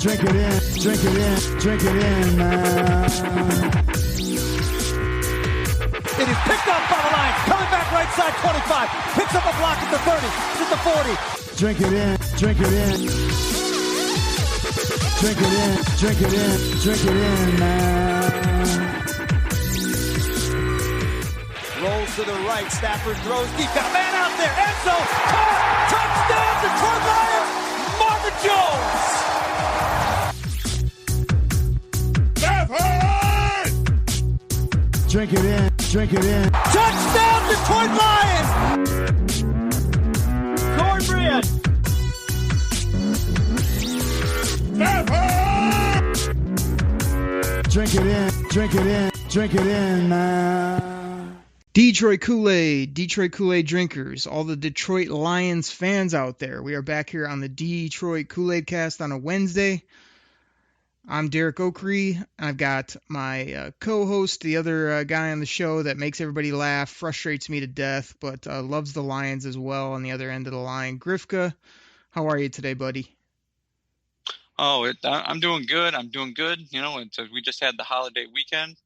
Drink it in, drink it in, drink it in, man. It is picked up by the Lions. Coming back right side, 25. Picks up a block at the 30. It's at the 40. Drink it in, drink it in. Drink it in, drink it in, drink it in, man. Rolls to the right. Stafford throws deep. Got a man out there. Enzo. Caught. Touchdown, Detroit Lions. Marvin Jones. Drink it in, drink it in. Touchdown, Detroit Lions. Cornbread. Drink it in, drink it in, drink it in, man. Detroit Koolaid drinkers, all the Detroit Lions fans out there. We are back here on the Detroit Koolaid Cast on a Wednesday. I'm Derek Oakrey. I've got my co-host, the other guy on the show that makes everybody laugh, frustrates me to death, but loves the Lions as well on the other end of the line. Grifka, how are you today, buddy? Oh, I'm doing good. You know, we just had the holiday weekend.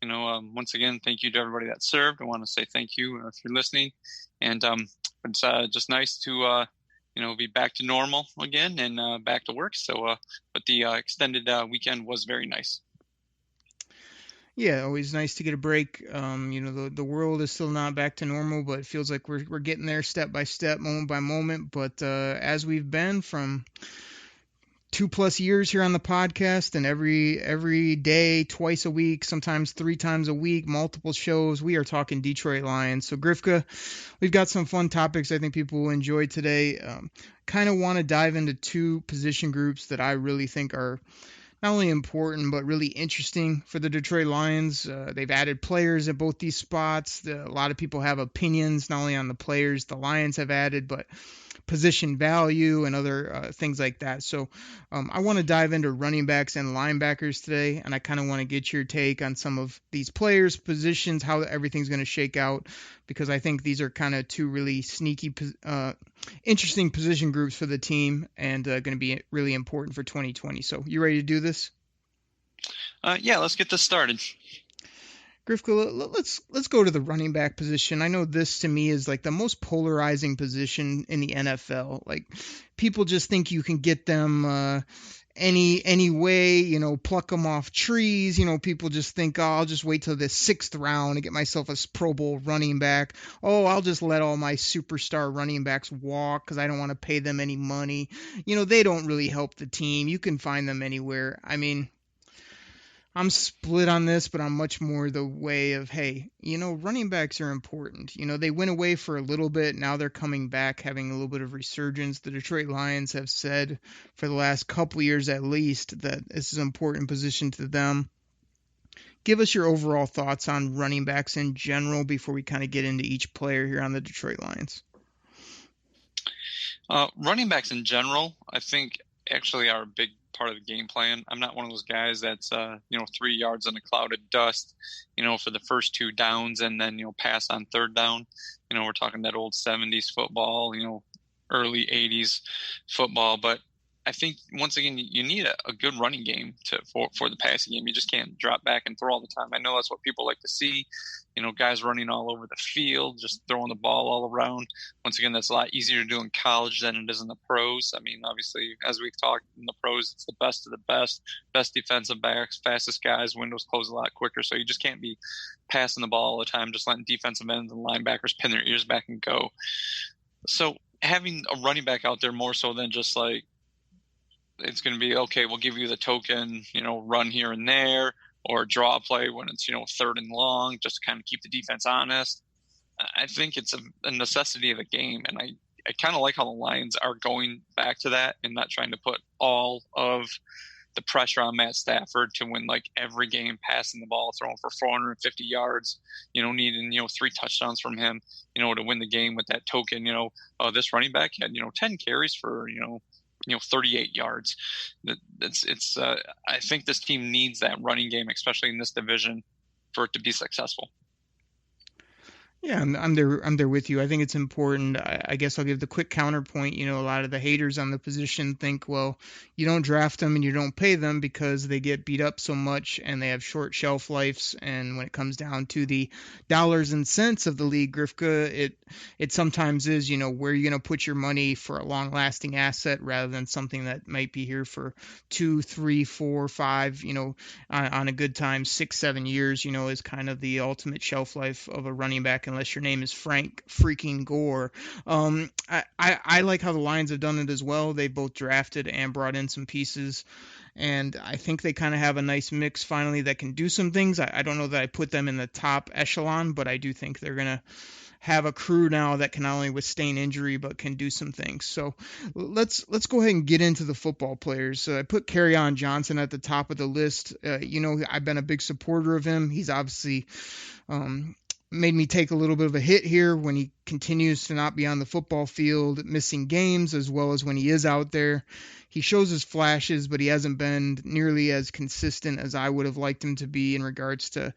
You know, once again, thank you to everybody that served. I want to say thank you if you're listening. And it's just nice to, be back to normal again and back to work. So, but the extended weekend was very nice. Yeah, always nice to get a break. The world is still not back to normal, but it feels like we're getting there step by step, moment by moment. But as we've been from 2+ years here on the podcast, and every day, twice a week, sometimes 3 times a week, multiple shows, we are talking Detroit Lions. So Grifka, we've got some fun topics I think people will enjoy today. Kind of want to dive into 2 position groups that I really think are not only important, but really interesting for the Detroit Lions. They've added players at both these spots. A lot of people have opinions, not only on the players the Lions have added, but position value and other things like that. So I want to dive into running backs and linebackers today, and I kind of want to get your take on some of these players, positions, how everything's going to shake out, because I think these are kind of 2 really sneaky, interesting position groups for the team, and going to be really important for 2020. So you ready to do this? Yeah, let's get this started. Grifka, let's go to the running back position. I know this to me is like the most polarizing position in the NFL. Like, people just think you can get them any way, pluck them off trees. People just think, oh, I'll just wait till the 6th round and get myself a Pro Bowl running back. Oh, I'll just let all my superstar running backs walk because I don't want to pay them any money. They don't really help the team. You can find them anywhere. I mean, I'm split on this, but I'm much more the way of, hey, running backs are important. They went away for a little bit. Now they're coming back, having a little bit of resurgence. The Detroit Lions have said for the last couple years at least that this is an important position to them. Give us your overall thoughts on running backs in general before we kind of get into each player here on the Detroit Lions. Running backs in general, I think, actually are a big part of the game plan. I'm not one of those guys that's 3 yards in a cloud of dust, for the first 2 downs and then pass on 3rd down. We're talking that old 70s football, early 80s football. But I think once again you need a good running game for the passing game. You just can't drop back and throw all the time. I know that's what people like to see. Guys running all over the field, just throwing the ball all around. Once again, that's a lot easier to do in college than it is in the pros. I mean, obviously, as we've talked in the pros, it's the best of the best defensive backs, fastest guys, windows close a lot quicker. So you just can't be passing the ball all the time, just letting defensive ends and linebackers pin their ears back and go. So having a running back out there more so than just like, it's going to be, okay, we'll give you the token, run here and there, or draw a play when it's, 3rd and long, just to kind of keep the defense honest. I think it's a necessity of the game, and I kind of like how the Lions are going back to that and not trying to put all of the pressure on Matt Stafford to win like every game, passing the ball, throwing for 450 yards, needing, 3 touchdowns from him, to win the game with that token. This running back had, 10 carries for, 38 yards. I think this team needs that running game, especially in this division, for it to be successful. Yeah, I'm there with you. I think it's important. I guess I'll give the quick counterpoint. You know, a lot of the haters on the position think, well, you don't draft them and you don't pay them because they get beat up so much and they have short shelf lives. And when it comes down to the dollars and cents of the league, Grifka, it sometimes is, you know, where you're going to put your money for a long-lasting asset rather than something that might be here for 2, 3, 4, 5, you know, on a good time, 6, 7 years, you know, is kind of the ultimate shelf life of a running back, unless your name is Frank freaking Gore. I like how the Lions have done it as well. They both drafted and brought in some pieces, and I think they kind of have a nice mix finally that can do some things. I don't know that I put them in the top echelon, but I do think they're going to have a crew now that can not only withstand injury but can do some things. So let's go ahead and get into the football players. I put Kerryon Johnson at the top of the list. You know, I've been a big supporter of him. He's obviously made me take a little bit of a hit here when he continues to not be on the football field, missing games, as well as when he is out there. He shows his flashes, but he hasn't been nearly as consistent as I would have liked him to be in regards to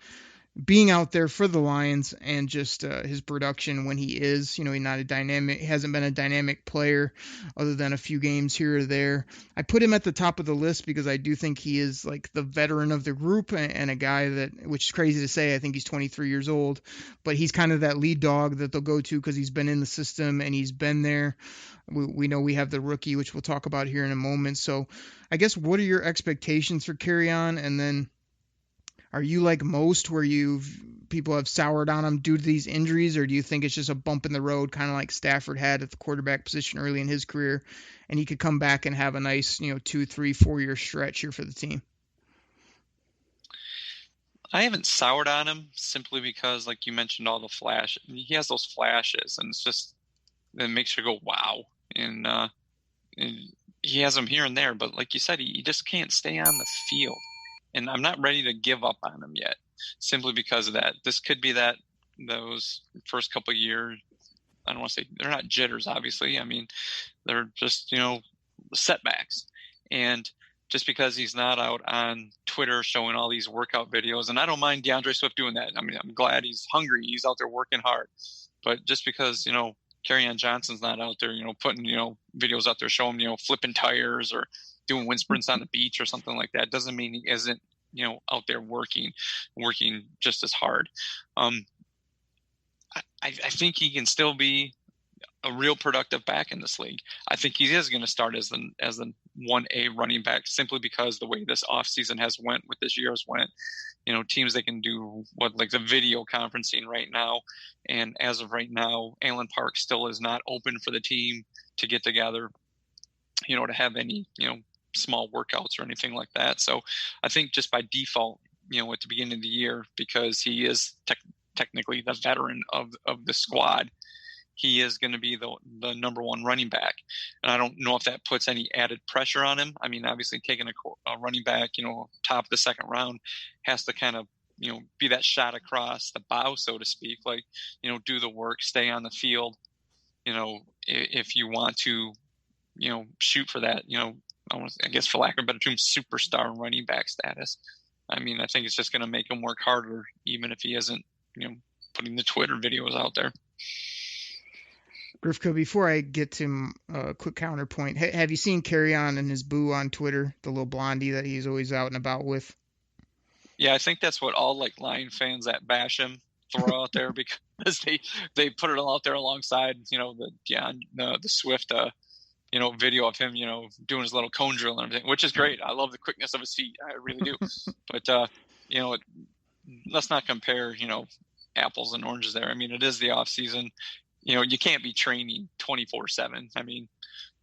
being out there for the Lions and just his production when he is, you know, he hasn't been a dynamic player other than a few games here or there. I put him at the top of the list because I do think he is like the veteran of the group and a guy that, which is crazy to say, I think he's 23 years old, but he's kind of that lead dog that they'll go to because he's been in the system and he's been there. We know we have the rookie, which we'll talk about here in a moment. So I guess what are your expectations for Kerryon? And then are you like most where people have soured on him due to these injuries, or do you think it's just a bump in the road, kind of like Stafford had at the quarterback position early in his career, and he could come back and have a nice, you know, 2, 3, 4 year stretch here for the team? I haven't soured on him simply because, like you mentioned, all the flash. He has those flashes, and it makes you go, wow. And he has them here and there, but like you said, he just can't stay on the field. And I'm not ready to give up on him yet, simply because of that. This could be those first couple of years. I don't want to say they're not jitters, obviously. I mean, they're just, you know, setbacks. And just because he's not out on Twitter showing all these workout videos, and I don't mind DeAndre Swift doing that. I mean, I'm glad he's hungry. He's out there working hard. But just because, you know, Kerryon Johnson's not out there, you know, putting, you know, videos out there showing, you know, flipping tires or doing wind sprints on the beach or something like that doesn't mean he isn't, you know, out there working just as hard. I think he can still be a real productive back in this league. I think he is going to start as the 1A running back simply because the way this offseason has went with this year's went, you know, teams that can do like the video conferencing right now. And as of right now, Allen Park still is not open for the team to get together, you know, to have any, you know, small workouts or anything like that. So I think just by default, you know, at the beginning of the year, because he is technically the veteran of the squad, he is going to be the number one running back. And I don't know if that puts any added pressure on him. I mean, obviously taking a running back, you know, top of the second round has to kind of, you know, be that shot across the bow, so to speak, like, you know, do the work, stay on the field, you know, if you want to, you know, shoot for that, you know, I guess for lack of a better term, superstar running back status. I mean, I think it's just going to make him work harder, even if he isn't, you know, putting the Twitter videos out there. Grifka, before I get to a quick counterpoint, have you seen Kerryon and his boo on Twitter, the little blondie that he's always out and about with? Yeah, I think that's what all like Lion fans that bash him throw out there because they put it all out there alongside, you know, the Swift you know, video of him, you know, doing his little cone drill and everything, which is great. I love the quickness of his feet. I really do. But, you know, let's not compare, you know, apples and oranges there. I mean, it is the off season. You know, you can't be training 24/7. I mean,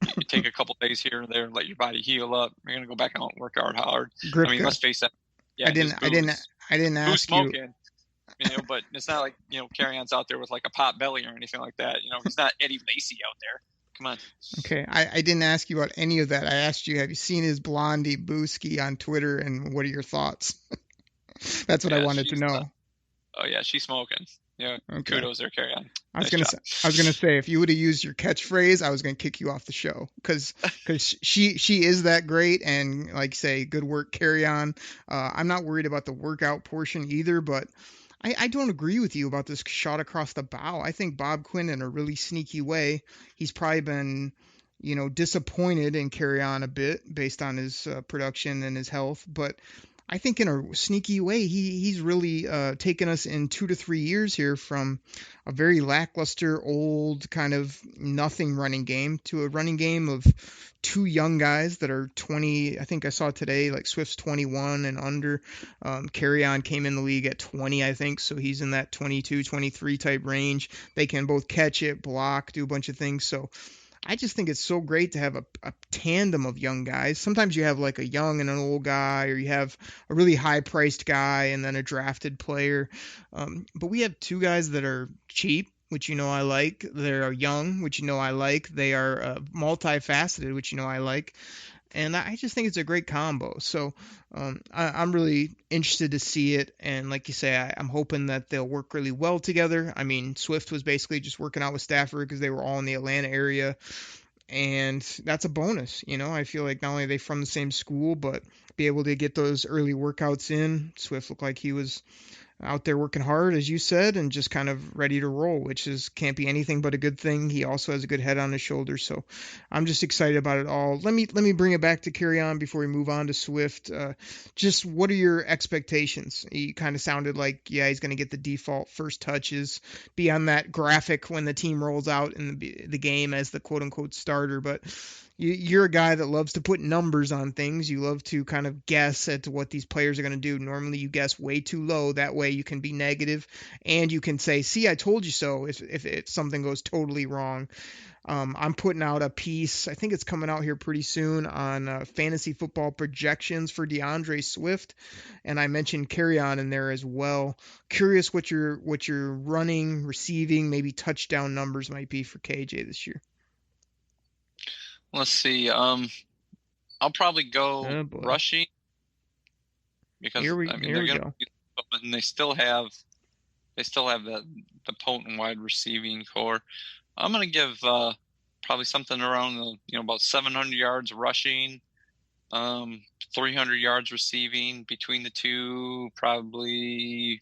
you take a couple days here and there, let your body heal up. You're going to go back out and work hard. Grifka, I mean, let's face it. Yeah, I didn't ask smoking, you know, but it's not like, you know, Kerryon's out there with like a pot belly or anything like that. You know, he's not Eddie Lacy out there. Come on. Okay, I didn't ask you about any of that. I asked you, have you seen his blondie Booski on Twitter, and what are your thoughts? That's what I wanted to know. Oh yeah, she's smoking. Yeah, okay. Kudos there, Kerryon. I was gonna say if you would have used your catchphrase, I was gonna kick you off the show because she is that great, and like say, good work, Kerryon. I'm not worried about the workout portion either, but I don't agree with you about this shot across the bow. I think Bob Quinn, in a really sneaky way, he's probably been, disappointed in Carry On a bit based on his production and his health. But I think in a sneaky way, he's really taken us in 2 to 3 years here from a very lackluster, old kind of nothing running game to a running game of two young guys that are 20. I think I saw today, like Swift's 21 and under. Carry On came in the league at 20, I think, so he's in that 22, 23 type range. They can both catch it, block, do a bunch of things. So I just think it's so great to have a tandem of young guys. Sometimes you have like a young and an old guy, or you have a really high-priced guy and then a drafted player. But we have two guys that are cheap, which I like. They are young, which I like. They are multifaceted, which I like. And I just think it's a great combo. So I'm really interested to see it. And like you say, I'm hoping that they'll work really well together. I mean, Swift was basically just working out with Stafford because they were all in the Atlanta area. And that's a bonus. I feel like not only are they from the same school, but be able to get those early workouts in. Swift looked like he was out there working hard, as you said, and just kind of ready to roll, which can't be anything but a good thing. He also has a good head on his shoulders, so I'm just excited about it all. Let me bring it back to Carry On before we move on to Swift. Just what are your expectations? He kind of sounded like, he's going to get the default first touches, be on that graphic when the team rolls out in the game as the quote-unquote starter, but you're a guy that loves to put numbers on things. You love to kind of guess at what these players are going to do. Normally you guess way too low. That way you can be negative and you can say, see, I told you so if something goes totally wrong. I'm putting out a piece, I think it's coming out here pretty soon, on fantasy football projections for DeAndre Swift, and I mentioned Carry On in there as well. Curious what your running, receiving, maybe touchdown numbers might be for KJ this year. Let's see. I'll probably go rushing because here we go. And they still have the potent wide receiving core. I'm going to give probably something around about 700 yards rushing, 300 yards receiving between the two, probably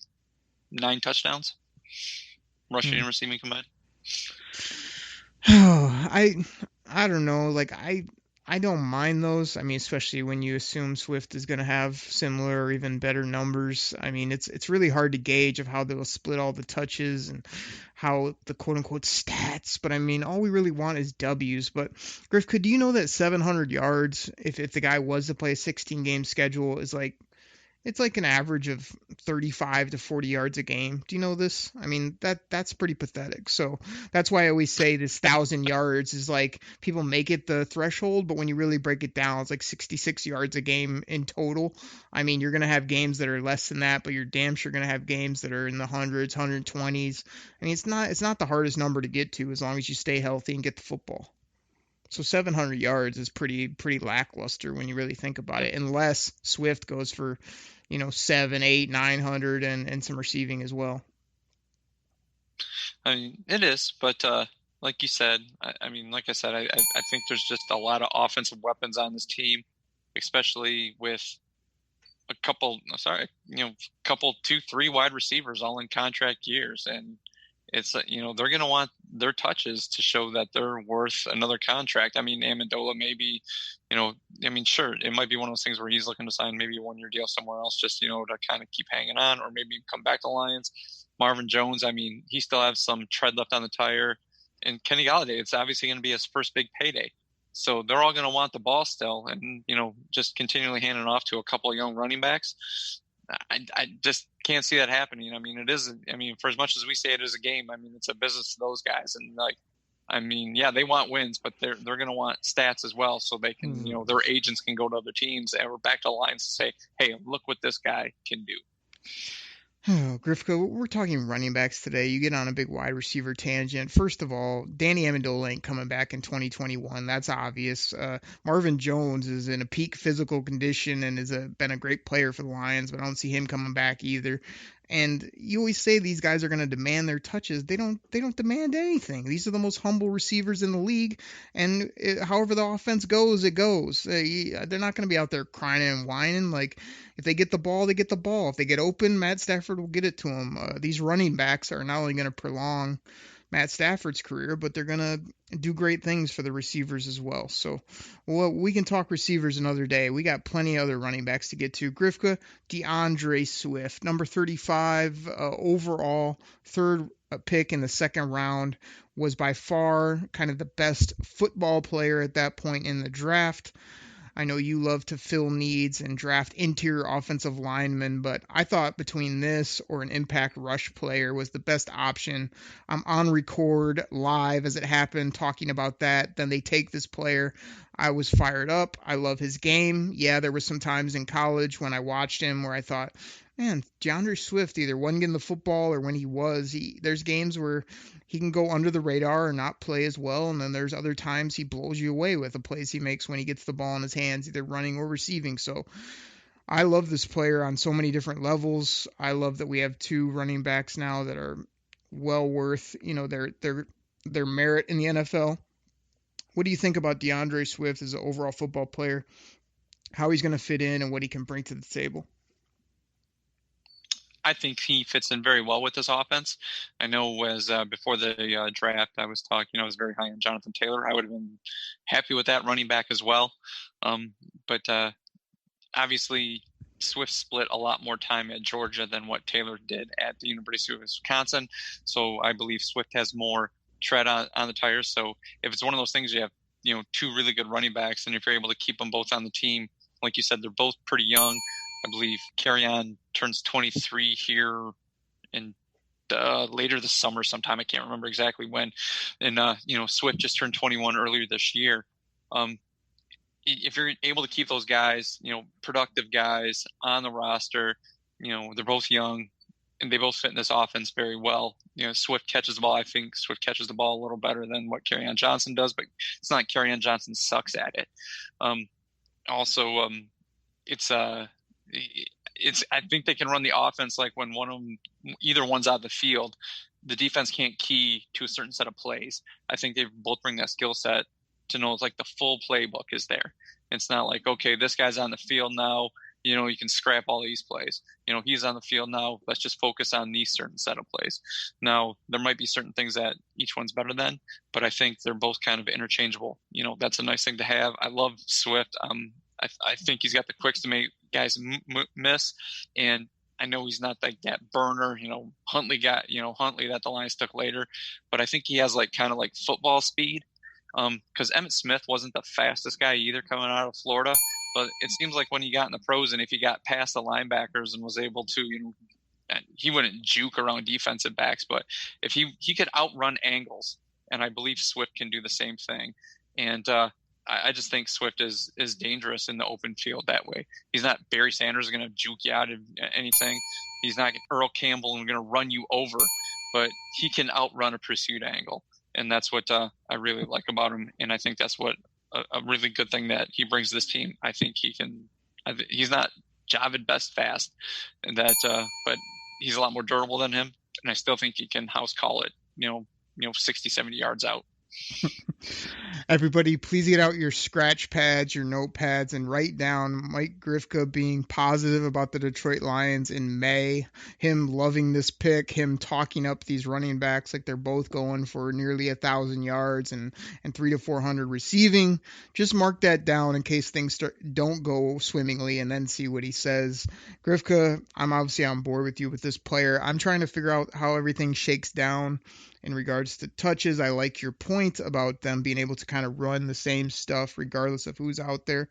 9 touchdowns, rushing and receiving combined. I don't know. Like I don't mind those. I mean, especially when you assume Swift is going to have similar or even better numbers. I mean, it's really hard to gauge of how they'll split all the touches and how the quote unquote stats. But I mean, all we really want is W's. But Griff, do you know that 700 yards, if the guy was to play a 16 game schedule, is like, it's like an average of 35 to 40 yards a game. Do you know this? I mean, that's pretty pathetic. So that's why I always say this 1,000 yards is like, people make it the threshold, but when you really break it down, it's like 66 yards a game in total. I mean, you're going to have games that are less than that, but you're damn sure going to have games that are in the hundreds, 120s. I mean, it's not the hardest number to get to as long as you stay healthy and get the football. So 700 yards is pretty lackluster when you really think about it, unless Swift goes for 7, 8, 900 and some receiving as well. I mean, it is, but like you said, I think there's just a lot of offensive weapons on this team, especially with a couple, 2, 3 wide receivers all in contract years. And it's, they're going to want their touches to show that they're worth another contract. I mean, Amendola maybe, sure, it might be one of those things where he's looking to sign maybe a 1-year deal somewhere else just, to kind of keep hanging on, or maybe come back to Lions. Marvin Jones, I mean, he still has some tread left on the tire. And Kenny Golladay, it's obviously going to be his first big payday. So they're all going to want the ball still, and, just continually handing it off to a couple of young running backs. I just can't see that happening. I mean, for as much as we say it is a game, I mean, it's a business to those guys. And they want wins, but they're going to want stats as well. So they can, their agents can go to other teams and we're back to the Lions and say, hey, look what this guy can do. Oh, Grifko, we're talking running backs today. You get on a big wide receiver tangent. First of all, Danny Amendola ain't coming back in 2021. That's obvious. Marvin Jones is in a peak physical condition and has been a great player for the Lions, but I don't see him coming back either. And you always say these guys are going to demand their touches. They don't demand anything. These are the most humble receivers in the league, and however the offense goes, it goes. They're not going to be out there crying and whining. Like, if they get the ball, they get the ball. If they get open, Matt Stafford will get it to them. These running backs are not only going to prolong Matt Stafford's career, but they're going to do great things for the receivers as well. So, well, we can talk receivers another day. We got plenty of other running backs to get to. Grifka, DeAndre Swift, number 35 overall, third pick in the second round, was by far kind of the best football player at that point in the draft. I know you love to fill needs and draft interior offensive linemen, but I thought between this or an impact rush player was the best option. I'm on record live as it happened talking about that. Then they take this player. I was fired up. I love his game. Yeah, there were some times in college when I watched him where I thought, man, DeAndre Swift either wasn't getting the football or when he was, there's games where he can go under the radar or not play as well, and then there's other times he blows you away with the plays he makes when he gets the ball in his hands, either running or receiving. So I love this player on so many different levels. I love that we have two running backs now that are well worth, their merit in the NFL. What do you think about DeAndre Swift as an overall football player, how he's going to fit in and what he can bring to the table? I think he fits in very well with this offense. I know as before the draft, I was talking, I was very high on Jonathan Taylor. I would have been happy with that running back as well. But obviously, Swift split a lot more time at Georgia than what Taylor did at the University of Wisconsin. So I believe Swift has more tread on the tires. So if it's one of those things, you have two really good running backs, and if you're able to keep them both on the team, like you said, they're both pretty young. I believe Kerryon turns 23 here in later this summer sometime. I can't remember exactly when. And, Swift just turned 21 earlier this year. If you're able to keep those guys, productive guys on the roster, they're both young and they both fit in this offense very well. Swift catches the ball. I think Swift catches the ball a little better than what Kerryon Johnson does, but it's not Kerryon Johnson sucks at it. I think they can run the offense like when either one's out of the field, the defense can't key to a certain set of plays. I think they both bring that skill set to know it's like the full playbook is there. It's not like, okay, this guy's on the field now, you can scrap all these plays. He's on the field now. Let's just focus on these certain set of plays. Now, there might be certain things that each one's better than, but I think they're both kind of interchangeable. that's a nice thing to have. I love Swift. I think he's got the quicks to make guys miss, and I know he's not like that burner, Huntley that the Lions took later, but I think he has kind of football speed. Because Emmitt Smith wasn't the fastest guy either coming out of Florida, but it seems like when he got in the pros and if he got past the linebackers and was able to, he wouldn't juke around defensive backs, but if he could outrun angles, and I believe Swift can do the same thing. And I just think Swift is dangerous in the open field that way. He's not Barry Sanders going to juke you out of anything. He's not Earl Campbell and going to run you over, but he can outrun a pursuit angle. And that's what I really like about him. And I think that's what a really good thing that he brings to this team. I think he can – he's not Javid Best fast, but he's a lot more durable than him. And I still think he can house call it, 60, 70 yards out. Everybody, please get out your scratch pads, your notepads, and write down Mike Grifka being positive about the Detroit Lions in May, him loving this pick, him talking up these running backs like they're both going for nearly 1,000 yards and 300 to 400 receiving. Just mark that down in case things don't go swimmingly, and then see what he says. Grifka, I'm obviously on board with you with this player. I'm trying to figure out how everything shakes down in regards to touches. I like your point about them being able to kind of run the same stuff regardless of who's out there.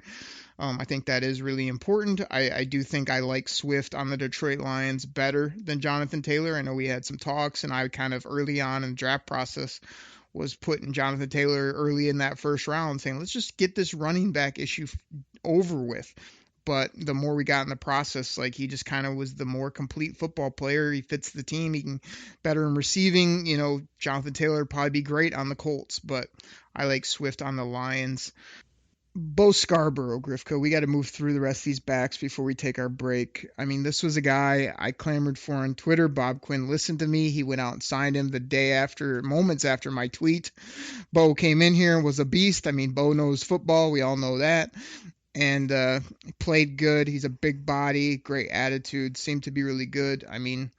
I think that is really important. I do think I like Swift on the Detroit Lions better than Jonathan Taylor. I know we had some talks, and I kind of early on in the draft process was putting Jonathan Taylor early in that first round, saying, let's just get this running back issue over with. But the more we got in the process, he just kind of was the more complete football player. He fits the team. He can better in receiving. Jonathan Taylor would probably be great on the Colts, but I like Swift on the Lions. Bo Scarborough, Grifko. We got to move through the rest of these backs before we take our break. I mean, this was a guy I clamored for on Twitter. Bob Quinn listened to me. He went out and signed him the day after, moments after my tweet. Bo came in here and was a beast. I mean, Bo knows football. We all know that. And played good. He's a big body, great attitude, seemed to be really good. I mean,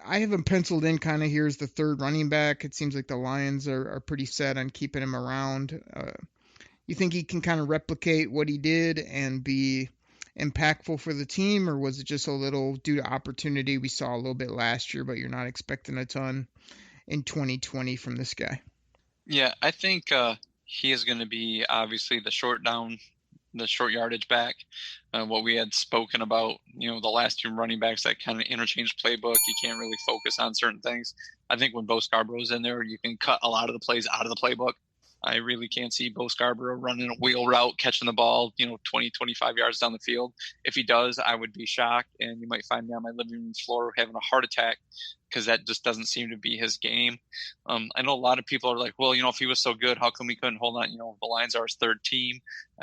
I have him penciled in kind of here as the third running back. It seems like the Lions are pretty set on keeping him around. You think he can kind of replicate what he did and be impactful for the team, or was it just a little due to opportunity we saw a little bit last year, but you're not expecting a ton in 2020 from this guy? Yeah, I think he is going to be obviously the short yardage back. What we had spoken about, the last two running backs, that kind of interchange playbook. You can't really focus on certain things. I think when Bo Scarborough's in there, you can cut a lot of the plays out of the playbook. I really can't see Bo Scarborough running a wheel route, catching the ball, 20, 25 yards down the field. If he does, I would be shocked, and you might find me on my living room floor having a heart attack because that just doesn't seem to be his game. I know a lot of people are like, well, if he was so good, how come we couldn't hold on? The Lions are his third team.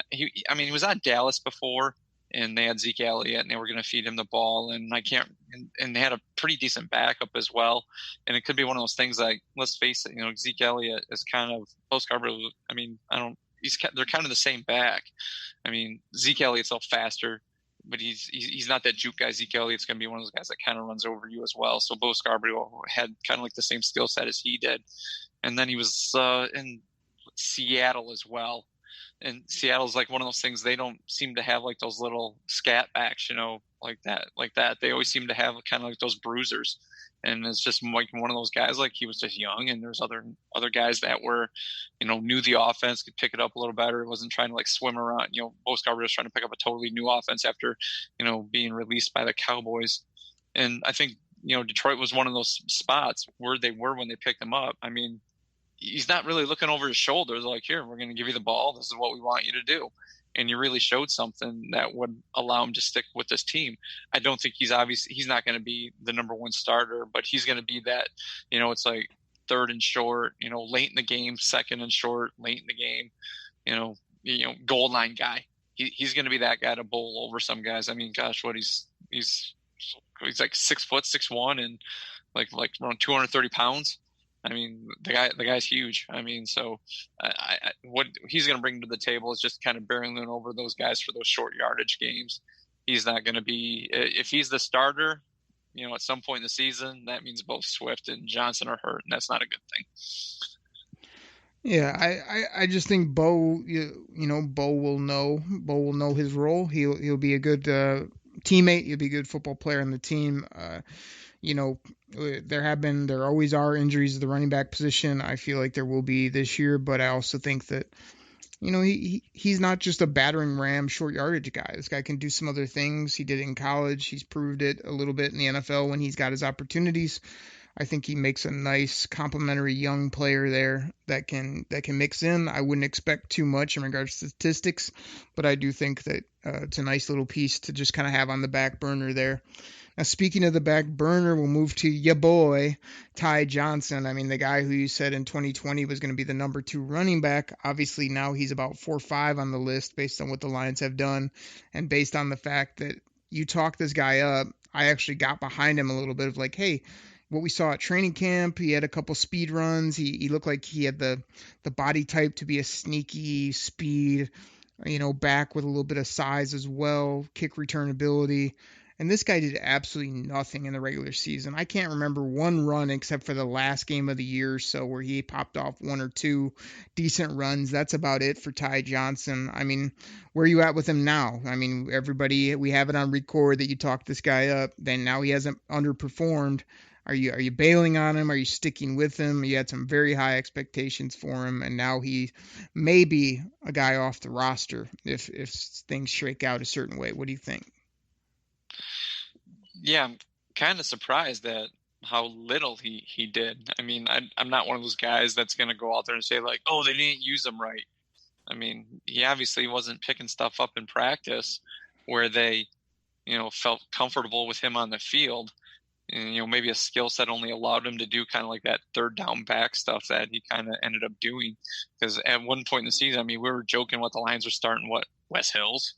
He was on Dallas before, and they had Zeke Elliott, and they were going to feed him the ball, and they had a pretty decent backup as well. And it could be one of those things like, let's face it, Zeke Elliott is kind of Bo Scarborough. They're kind of the same back. Zeke Elliott's a little faster, but he's not that juke guy. Zeke Elliott's going to be one of those guys that kind of runs over you as well. So Bo Scarborough had kind of like the same skill set as he did. And then he was in Seattle as well. And Seattle's like one of those things, they don't seem to have like those little scat backs, like that. They always seem to have kind of like those bruisers. And it's just like one of those guys, like he was just young, and there's other guys that were, knew the offense, could pick it up a little better. It wasn't trying to like swim around. Bo Scarborough was trying to pick up a totally new offense after, being released by the Cowboys. And I think, Detroit was one of those spots where they were when they picked him up. He's not really looking over his shoulder. They're like, here, we're going to give you the ball. This is what we want you to do. And you really showed something that would allow him to stick with this team. I don't think he's not going to be the number one starter, but he's going to be that, it's like third and short, late in the game, second and short, late in the game, goal line guy. He's going to be that guy to bowl over some guys. He's like 6 foot, 6'1", and like around 230 pounds. The guy's huge. So what he's going to bring to the table is just kind of barreling over those guys for those short yardage games. He's not going to be, if he's the starter, at some point in the season, that means both Swift and Johnson are hurt, and that's not a good thing. Yeah, I just think Bo, Bo will know his role. He'll be a good teammate. He'll be a good football player on the team. There always are injuries at the running back position. I feel like there will be this year, but I also think that, he's not just a battering ram short yardage guy. This guy can do some other things. He did it in college. He's proved it a little bit in the NFL when he's got his opportunities. I think he makes a nice complementary young player there that can mix in. I wouldn't expect too much in regards to statistics, but I do think that it's a nice little piece to just kind of have on the back burner there. Now, speaking of the back burner, we'll move to your boy, Ty Johnson. The guy who you said in 2020 was going to be the number 2 running back. Obviously, now he's about 4 or 5 on the list based on what the Lions have done and based on the fact that you talked this guy up. I actually got behind him a little bit of like, hey, what we saw at training camp, he had a couple speed runs. He looked like he had the body type to be a sneaky speed, back with a little bit of size as well, kick return ability. And this guy did absolutely nothing in the regular season. I can't remember one run except for the last game of the year or so where he popped off 1 or 2 decent runs. That's about it for Ty Johnson. Where are you at with him now? Everybody, we have it on record that you talked this guy up. Then now he hasn't underperformed. Are you bailing on him? Are you sticking with him? You had some very high expectations for him, and now he may be a guy off the roster if things shake out a certain way. What do you think? Yeah, I'm kind of surprised at how little he did. I'm not one of those guys that's going to go out there and say like, oh, they didn't use him right. He obviously wasn't picking stuff up in practice where they, felt comfortable with him on the field. And, maybe a skill set only allowed him to do kind of like that third down back stuff that he kind of ended up doing. Because at one point in the season, we were joking what the Lions were starting, Wes Hills.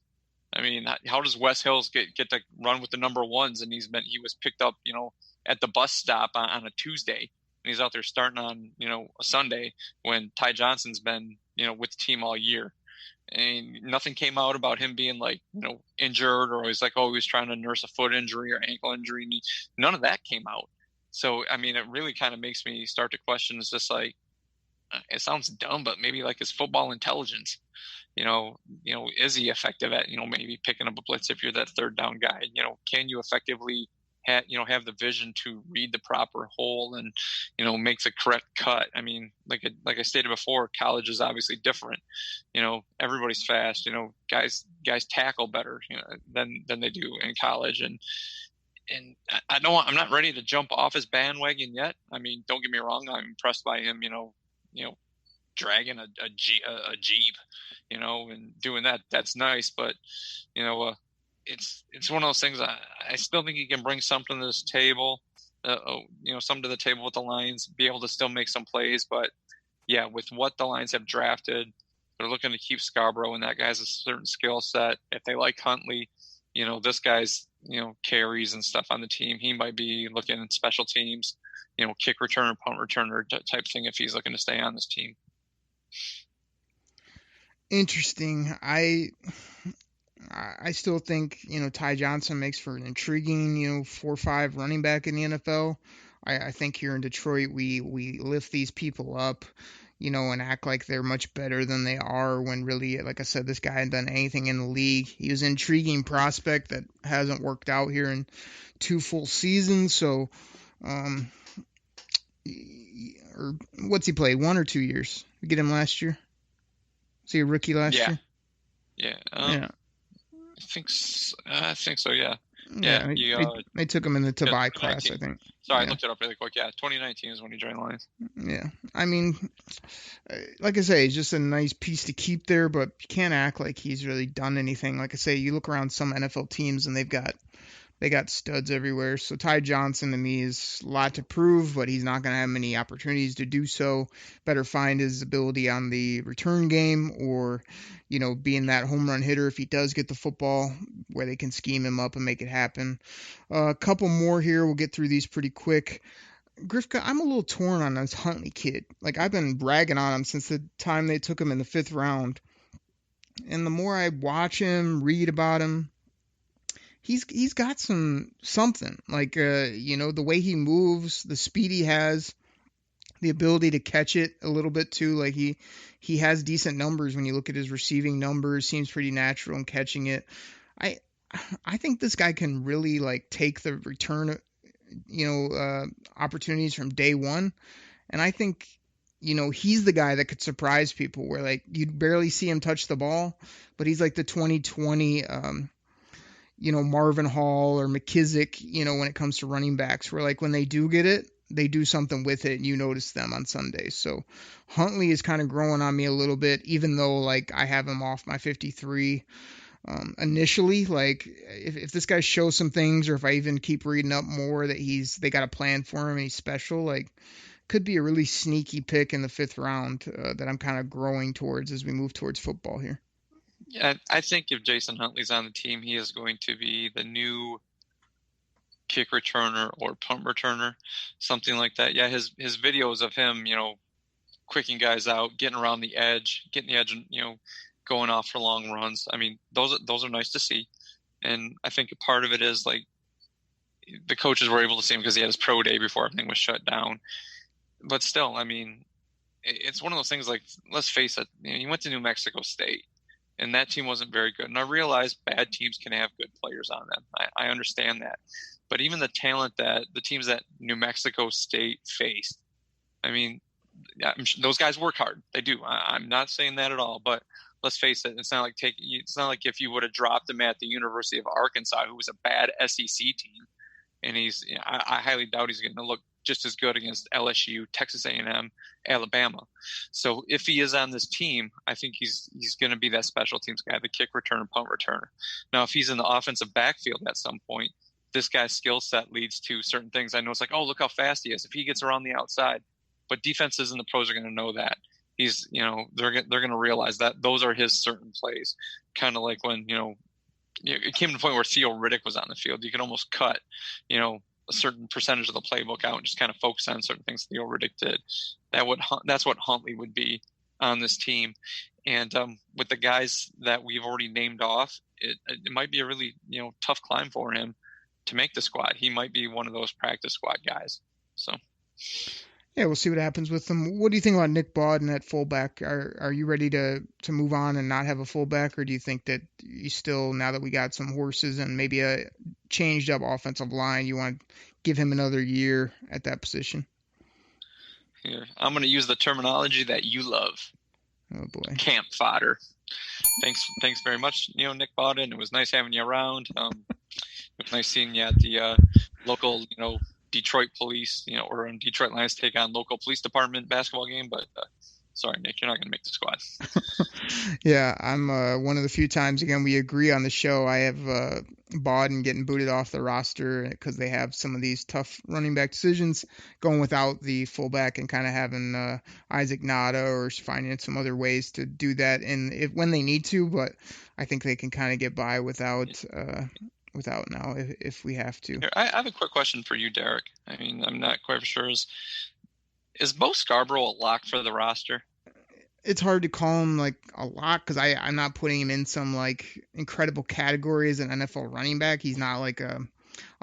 How does Wes Hills get to run with the number ones? And he was picked up, at the bus stop on a Tuesday, and he's out there starting on, a Sunday when Ty Johnson's been, with the team all year. And nothing came out about him being injured, or he's he was trying to nurse a foot injury or ankle injury. And none of that came out. So, it really kind of makes me start to question. It's just it sounds dumb, but maybe his football intelligence, is he effective at, maybe picking up a blitz if you're that third down guy? Can you effectively have the vision to read the proper hole and, make the correct cut? Like I stated before, college is obviously different. Everybody's fast, guys tackle better, than they do in college. And I'm not ready to jump off his bandwagon yet. Don't get me wrong. I'm impressed by him, dragging a Jeep, and doing that. That's nice. But, it's one of those things. I still think he can bring something to this table, something to the table with the Lions, be able to still make some plays. But yeah, with what the Lions have drafted, they're looking to keep Scarborough, and that guy has a certain skill set. If they like Huntley, this guy's, carries and stuff on the team. He might be looking at special teams, kick returner, punt returner type thing if he's looking to stay on this team. Interesting. I still think, Ty Johnson makes for an intriguing, 4-5 running back in the NFL. I think here in Detroit, we lift these people up, and act like they're much better than they are when really, like I said, this guy hadn't done anything in the league. He was an intriguing prospect that hasn't worked out here in 2 full seasons. So, or what's he play? 1 or 2 years? We get him last year? Was he a rookie last year? Yeah. Yeah. I think so. Yeah. Yeah. They took him in the Tabai class, I think. Sorry, I looked it up really quick. Yeah, 2019 is when he joined Lions. Yeah. Like I say, it's just a nice piece to keep there, but you can't act like he's really done anything. Like I say, you look around some NFL teams and they got studs everywhere. So Ty Johnson to me is a lot to prove, but he's not going to have many opportunities to do so. Better find his ability on the return game, or, being that home run hitter if he does get the football, where they can scheme him up and make it happen. A couple more here. We'll get through these pretty quick. Grifka, I'm a little torn on this Huntley kid. I've been bragging on him since the time they took him in the 5th round. And the more I watch him, read about him, he's got something, the way he moves, the speed he has, the ability to catch it a little bit too. He has decent numbers when you look at his receiving numbers, seems pretty natural in catching it. I think this guy can really take the return, opportunities from day one. And I think, he's the guy that could surprise people where you'd barely see him touch the ball, but he's like the 2020, Marvin Hall or McKissick, when it comes to running backs, where when they do get it, they do something with it and you notice them on Sundays. So Huntley is kind of growing on me a little bit, even though I have him off my 53 initially. If this guy shows some things, or if I even keep reading up more that they got a plan for him and he's special, could be a really sneaky pick in the 5th round that I'm kind of growing towards as we move towards football here. Yeah, I think if Jason Huntley's on the team, he is going to be the new kick returner or punt returner, something like that. Yeah, his videos of him, quicking guys out, getting around the edge, and, going off for long runs. Those are nice to see. And I think a part of it is the coaches were able to see him because he had his pro day before everything was shut down. But still, it's one of those things, let's face it, he went to New Mexico State. And that team wasn't very good. And I realize bad teams can have good players on them. I understand that. But even the talent that the teams that New Mexico State faced, those guys work hard. They do. I'm not saying that at all. But let's face it, it's not like if you would have dropped him at the University of Arkansas, who was a bad SEC team, and I highly doubt he's going to look just as good against LSU, Texas A&M, Alabama. So if he is on this team, I think he's going to be that special teams guy, the kick returner, punt returner. Now, if he's in the offensive backfield at some point, this guy's skill set leads to certain things. I know it's like, oh, look how fast he is if he gets around the outside. But defenses and the pros are going to know that. He's, they're going to realize that those are his certain plays. Kind of like when, it came to the point where Theo Riddick was on the field. You can almost cut, a certain percentage of the playbook out and just kind of focus on certain things Theo Riddick did. That's what Huntley would be on this team. And with the guys that we've already named off, it might be a really, tough climb for him to make the squad. He might be one of those practice squad guys. So. Yeah, we'll see what happens with them. What do you think about Nick Bawden at fullback? Are you ready to move on and not have a fullback, or do you think that you still, now that we got some horses and maybe a changed up offensive line, you want to give him another year at that position? Here, I'm going to use the terminology that you love. Oh boy, camp fodder. Thanks very much, Nick Bawden. It was nice having you around. It was nice seeing you at the local, Detroit police, or Detroit Lions take on local police department basketball game. But sorry, Nick, you're not going to make the squad. Yeah, I'm one of the few times, again, we agree on the show. I have Bawden getting booted off the roster because they have some of these tough running back decisions, going without the fullback and kind of having Isaac Nada or finding some other ways to do that when they need to. But I think they can kind of get by without now if we have to. Here, I have a quick question for you, Derek. I mean, I'm not quite sure. Is Bo Scarborough a lock for the roster? It's hard to call him like a lock because I'm not putting him in some like incredible category as an NFL running back. He's not like a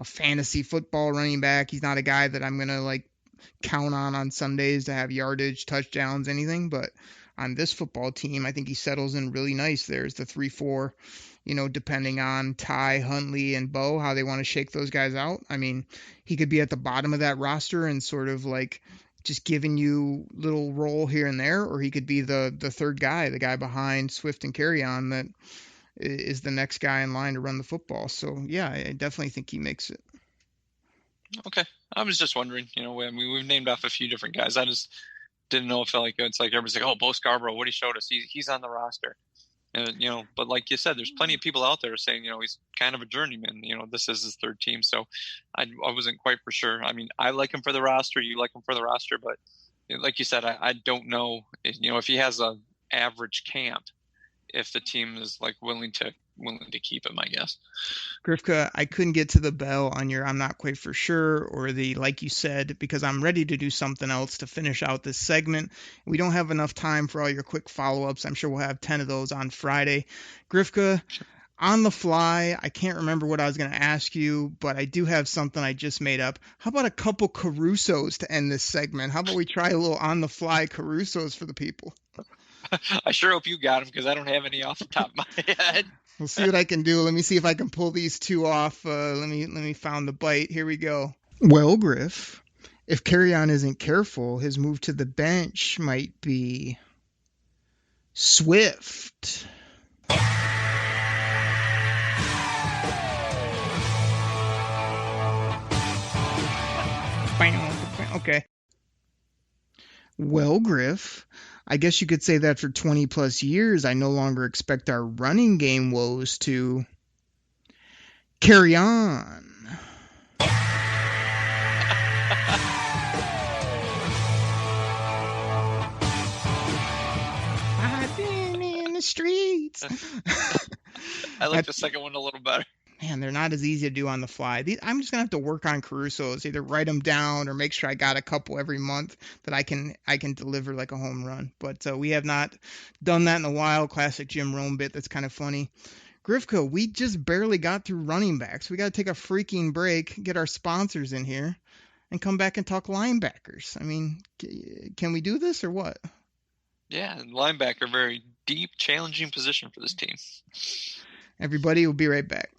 fantasy football running back. He's not a guy that I'm going to like count on Sundays to have yardage, touchdowns, anything. But on this football team, I think he settles in really nice. There's the 3-4, depending on Ty, Huntley, and Bo, how they want to shake those guys out. I mean, he could be at the bottom of that roster and sort of like just giving you little role here and there, or he could be the third guy, the guy behind Swift and Carry-On that is the next guy in line to run the football. So, yeah, I definitely think he makes it. Okay. I was just wondering, we've named off a few different guys. I just didn't know if it's like everybody's like, oh, Bo Scarborough, what he showed us, he's on the roster. But like you said, there's plenty of people out there saying, he's kind of a journeyman. This is his third team. So I wasn't quite for sure. I mean, I like him for the roster. You like him for the roster. But like you said, I don't know, if he has a average camp, if the team is like willing to keep him, I guess. Grifka, I couldn't get to the bell on your I'm not quite for sure or the like you said because I'm ready to do something else to finish out this segment. We don't have enough time for all your quick follow-ups. I'm sure we'll have 10 of those on Friday. Grifka, on the fly, I can't remember what I was going to ask you, but I do have something I just made up. How about a couple Carusos to end this segment? How about we try a little on-the-fly Carusos for the people? I sure hope you got them because I don't have any off the top of my head. We'll see what I can do. Let me see if I can pull these two off. Let me find the bite. Here we go. Well, Griff, if Carry-On isn't careful, his move to the bench might be swift. Okay. Well, Griff, I guess you could say that for 20 plus years, I no longer expect our running game woes to carry on. I've been in the streets. I like the second one a little better. Man, they're not as easy to do on the fly. I'm just going to have to work on Caruso's, either write them down or make sure I got a couple every month that I can deliver like a home run. But we have not done that in a while. Classic Jim Rome bit that's kind of funny. Grifko, we just barely got through running backs. We got to take a freaking break, get our sponsors in here, and come back and talk linebackers. I mean, can we do this or what? Yeah, linebacker, very deep, challenging position for this team. Everybody, we'll be right back.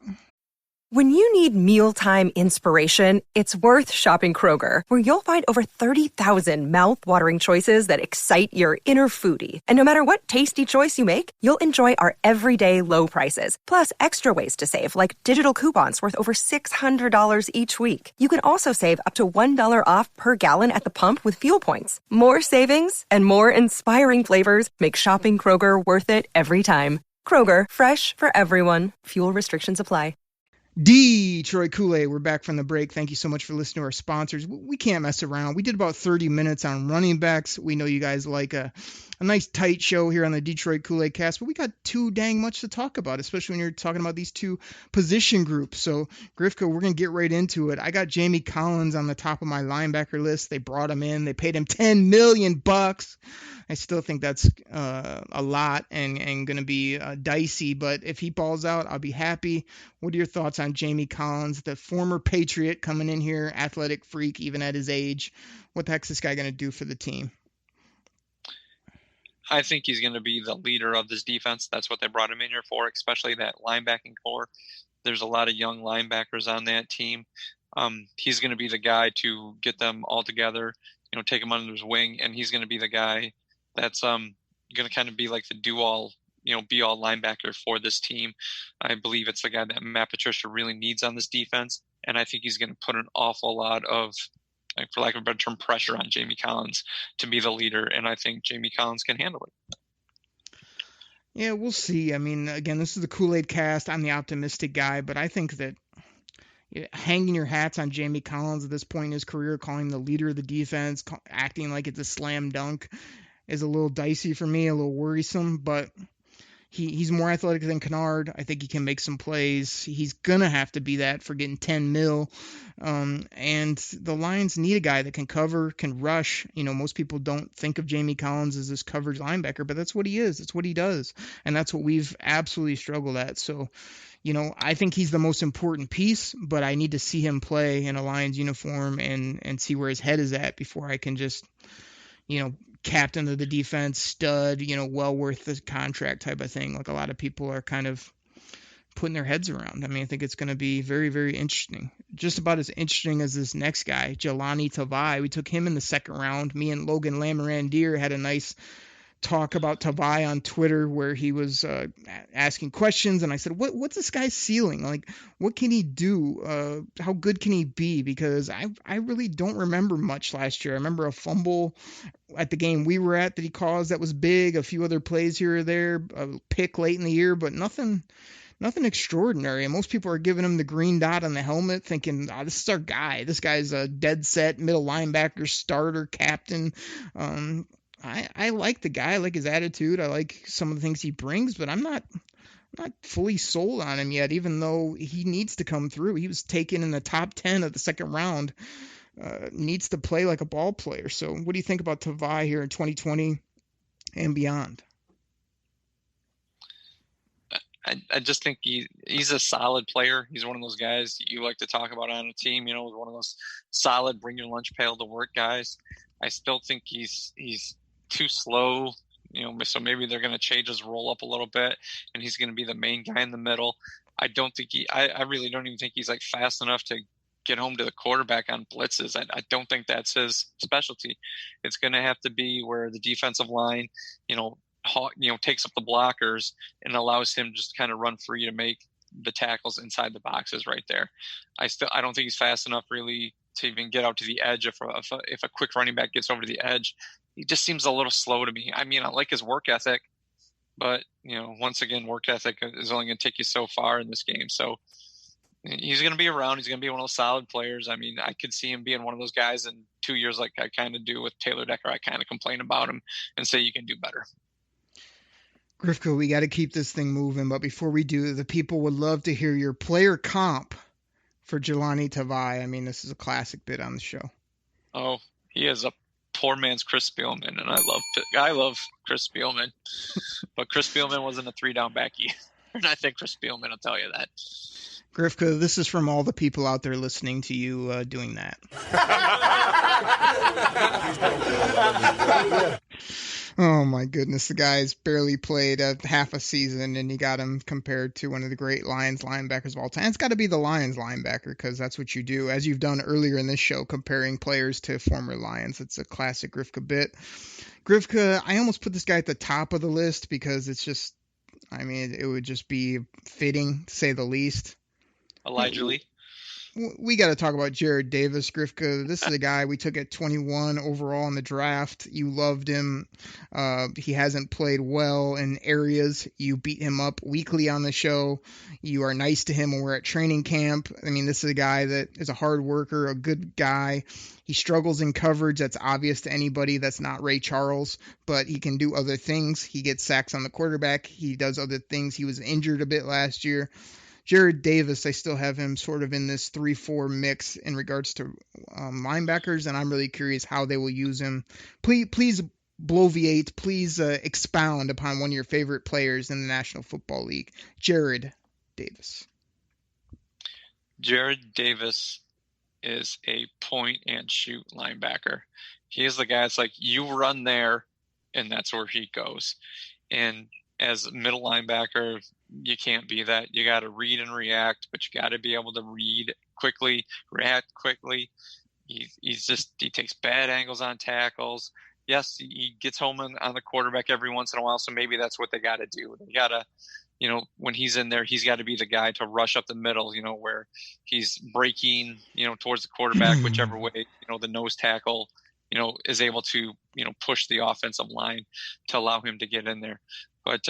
When you need mealtime inspiration, it's worth shopping Kroger, where you'll find over 30,000 mouth-watering choices that excite your inner foodie. And no matter what tasty choice you make, you'll enjoy our everyday low prices, plus extra ways to save, like digital coupons worth over $600 each week. You can also save up to $1 off per gallon at the pump with fuel points. More savings and more inspiring flavors make shopping Kroger worth it every time. Kroger, fresh for everyone. Fuel restrictions apply. Detroit Koolaid, we're back from the break. Thank you so much for listening to our sponsors. We can't mess around. We did about 30 minutes on running backs. We know you guys like a nice tight show here on the Detroit Koolaid Cast, but we got too dang much to talk about, especially when you're talking about these two position groups. So, Grifka, we're going to get right into it. I got Jamie Collins on the top of my linebacker list. They brought him in. They paid him $10 million. I still think that's a lot and going to be dicey, but if he balls out, I'll be happy. What are your thoughts on Jamie Collins, the former Patriot coming in here, athletic freak even at his age? What the heck's this guy going to do for the team? I think he's going to be the leader of this defense. That's what they brought him in here for, especially that linebacking core. There's a lot of young linebackers on that team. He's going to be the guy to get them all together, take them under his wing, and he's going to be the guy that's going to kind of be like the do-all, be-all linebacker for this team. I believe it's the guy that Matt Patricia really needs on this defense, and I think he's going to put an awful lot of, for lack of a better term, pressure on Jamie Collins to be the leader, and I think Jamie Collins can handle it. Yeah, we'll see. I mean, again, this is the Kool-Aid Cast. I'm the optimistic guy, but I think that hanging your hats on Jamie Collins at this point in his career, calling him the leader of the defense, acting like it's a slam dunk, is a little dicey for me, a little worrisome, but he's more athletic than Kennard. I think he can make some plays. He's going to have to be that for getting $10 million. And the Lions need a guy that can cover, can rush. Most people don't think of Jamie Collins as this coverage linebacker, but that's what he is. That's what he does. And that's what we've absolutely struggled at. So, I think he's the most important piece, but I need to see him play in a Lions uniform and see where his head is at before I can just, captain of the defense, stud, well worth the contract type of thing. Like a lot of people are kind of putting their heads around. I mean, I think it's going to be very, very interesting. Just about as interesting as this next guy, Jelani Tavai. We took him in the second round. Me and Logan Lamorandier had a nice talk about Tavai on Twitter where he was asking questions, and I said, what's this guy's ceiling? Like, what can he do? How good can he be? Because I really don't remember much last year. I remember a fumble at the game we were at that he caused that was big, a few other plays here or there, a pick late in the year, but nothing extraordinary. And most people are giving him the green dot on the helmet thinking, this is our guy. This guy's a dead set middle linebacker, starter, captain. I like the guy. I like his attitude. I like some of the things he brings, but I'm not fully sold on him yet, even though he needs to come through. He was taken in the top 10 of the second round. Needs to play like a ball player. So what do you think about Tavai here in 2020 and beyond? I just think he's a solid player. He's one of those guys you like to talk about on a team, one of those solid bring your lunch pail to work guys. I still think he's too slow, so maybe they're going to change his role up a little bit and he's going to be the main guy in the middle. I really don't even think he's like fast enough to get home to the quarterback on blitzes. I don't think that's his specialty. It's going to have to be where the defensive line, takes up the blockers and allows him just to kind of run free to make the tackles inside the boxes right there. I don't think he's fast enough really to even get out to the edge. If a quick running back gets over to the edge, he just seems a little slow to me. I mean, I like his work ethic, but once again, work ethic is only going to take you so far in this game. So he's going to be around. He's going to be one of those solid players. I mean, I could see him being one of those guys in 2 years, like I kind of do with Taylor Decker. I kind of complain about him and say you can do better. Grifko, we got to keep this thing moving, but before we do, the people would love to hear your player comp for Jelani Tavai. I mean, this is a classic bit on the show. Oh, he is a poor man's Chris Spielman, and I love Chris Spielman, but Chris Spielman wasn't a 3-down back either, and I think Chris Spielman will tell you that. Grifka, this is from all the people out there listening to you doing that. Oh, my goodness. The guy's barely played half a season, and you got him compared to one of the great Lions linebackers of all time. It's got to be the Lions linebacker because that's what you do, as you've done earlier in this show, comparing players to former Lions. It's a classic Grifka bit. Grifka, I almost put this guy at the top of the list because it's just, I mean, it would just be fitting, to say the least. Elijah Lee. we got to talk about Jared Davis, Grifka. This is a guy we took at 21 overall in the draft. You loved him. He hasn't played well in areas. You beat him up weekly on the show. You are nice to him when we're at training camp. I mean, this is a guy that is a hard worker, a good guy. He struggles in coverage. That's obvious to anybody that's not Ray Charles, but he can do other things. He gets sacks on the quarterback. He does other things. He was injured a bit last year. Jared Davis, I still have him sort of in this 3-4 mix in regards to linebackers, and I'm really curious how they will use him. Please bloviate, please expound upon one of your favorite players in the National Football League, Jared Davis. Jared Davis is a point-and-shoot linebacker. He is the guy that's like, you run there, and that's where he goes. And as a middle linebacker, you can't be that. You got to read and react, but you got to be able to read quickly, react quickly. He takes bad angles on tackles. Yes, he gets home on the quarterback every once in a while, so maybe that's what they got to do. They got to, when he's in there, he's got to be the guy to rush up the middle, where he's breaking, towards the quarterback, whichever way, the nose tackle, is able to, push the offensive line to allow him to get in there. But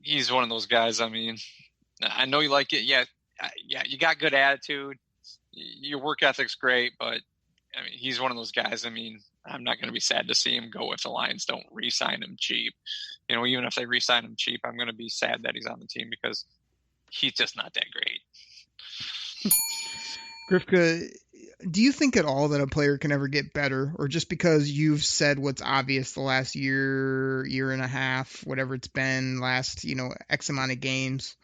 he's one of those guys. I mean, I know you like it. Yeah, you got good attitude. Your work ethic's great, but I mean, he's one of those guys. I mean, I'm not going to be sad to see him go if the Lions don't re-sign him cheap. Even if they re-sign him cheap, I'm going to be sad that he's on the team because he's just not that great. Grifka, do you think at all that a player can ever get better, or just because you've said what's obvious the last year and a half, whatever it's been, last, X amount of games,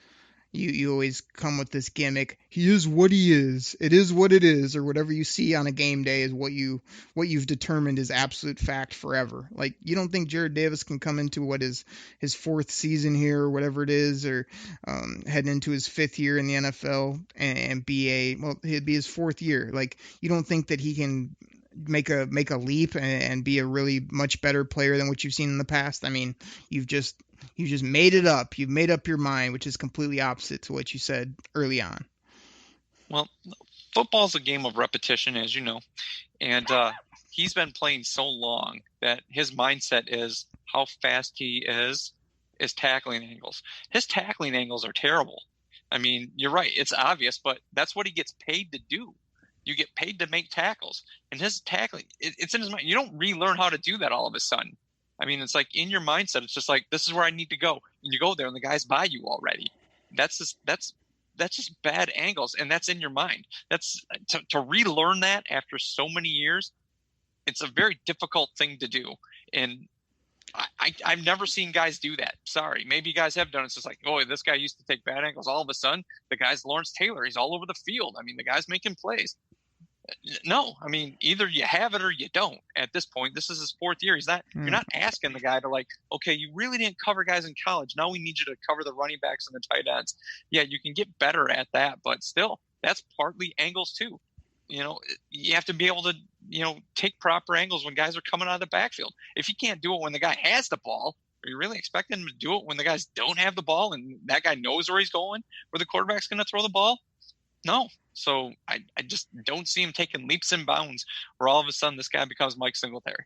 you always come with this gimmick, he is what he is, it is what it is, or whatever you see on a game day is what you've determined is absolute fact forever? Like, you don't think Jared Davis can come into what is his fourth season here, or whatever it is, or heading into his fifth year in the NFL and it'd be his fourth year. Like, you don't think that he can make a leap and be a really much better player than what you've seen in the past? I mean, you just made it up. You've made up your mind, which is completely opposite to what you said early on. Well, football's a game of repetition, as you know, and he's been playing so long that his mindset is how fast he is tackling angles. His tackling angles are terrible. I mean, you're right. It's obvious, but that's what he gets paid to do. You get paid to make tackles, and his tackling, it's in his mind. You don't relearn how to do that all of a sudden. I mean, it's like in your mindset, it's just like, this is where I need to go. And you go there and the guy's by you already. That's just bad angles. And that's in your mind. That's to relearn that after so many years. It's a very difficult thing to do. And I've never seen guys do that. Sorry. Maybe guys have done it. It's just like, oh, this guy used to take bad angles. All of a sudden, the guy's Lawrence Taylor. He's all over the field. I mean, the guy's making plays. No, I mean, either you have it or you don't. At this point, this is his fourth year. You're not asking the guy to, like, okay, you really didn't cover guys in college. Now we need you to cover the running backs and the tight ends. Yeah, you can get better at that, but still, that's partly angles too. You have to be able to, take proper angles when guys are coming out of the backfield. If you can't do it when the guy has the ball, are you really expecting him to do it when the guys don't have the ball and that guy knows where he's going, where the quarterback's going to throw the ball? No. So I just don't see him taking leaps and bounds where all of a sudden this guy becomes Mike Singletary.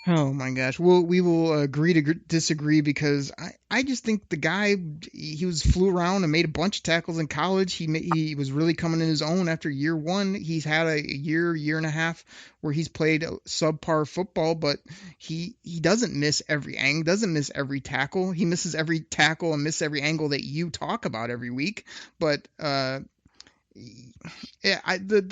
Oh my gosh. Well, we will agree to disagree, because I just think the guy, he flew around and made a bunch of tackles in college. He was really coming in his own after year one. He's had a year and a half where he's played subpar football, but he doesn't miss every angle, doesn't miss every tackle. He misses every tackle and misses every angle that you talk about every week. But the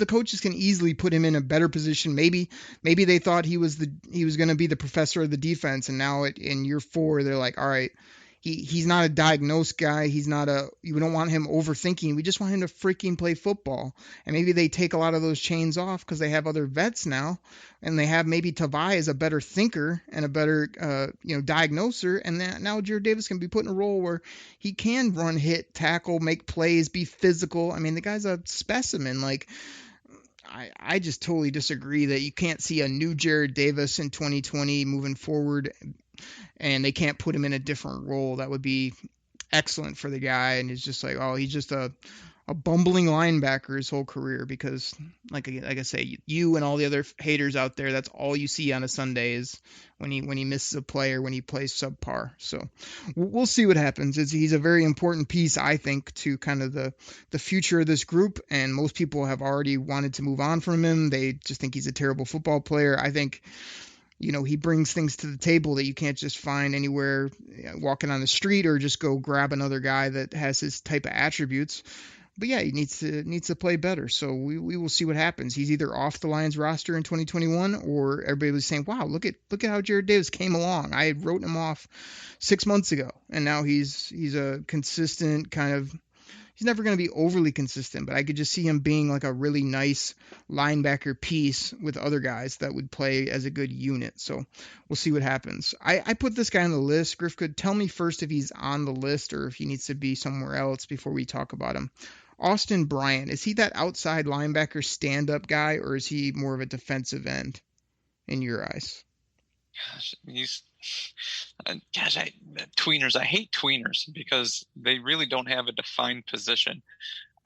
coaches can easily put him in a better position. Maybe they thought he was going to be the professor of the defense, and now in year 4 they're like, all right, he's not a diagnosed guy. We don't want him overthinking. We just want him to freaking play football. And maybe they take a lot of those chains off because they have other vets now, and they have maybe Tavai as a better thinker and a better diagnoser. And now Jared Davis can be put in a role where he can run, hit, tackle, make plays, be physical. I mean, the guy's a specimen. Like, I just totally disagree that you can't see a new Jared Davis in 2020 moving forward, and they can't put him in a different role. That would be excellent for the guy. And it's just like, oh, he's just a a bumbling linebacker his whole career, because like I say, you and all the other haters out there, that's all you see on a Sunday is when he misses a play or when he plays subpar. So we'll see what happens. He's a very important piece, I think, to kind of the future of this group, and most people have already wanted to move on from him. They just think he's a terrible football player. I think, he brings things to the table that you can't just find anywhere, walking on the street, or just go grab another guy that has his type of attributes. But yeah, he needs to play better. So we will see what happens. He's either off the Lions roster in 2021, or everybody was saying, wow, look at how Jared Davis came along. I wrote him off 6 months ago, and now he's a consistent kind of. He's never going to be overly consistent, but I could just see him being like a really nice linebacker piece with other guys that would play as a good unit. So we'll see what happens. I put this guy on the list. Griff could tell me first if he's on the list or if he needs to be somewhere else before we talk about him. Austin Bryant, is he that outside linebacker stand-up guy, or is he more of a defensive end in your eyes? Tweeners. I hate tweeners because they really don't have a defined position.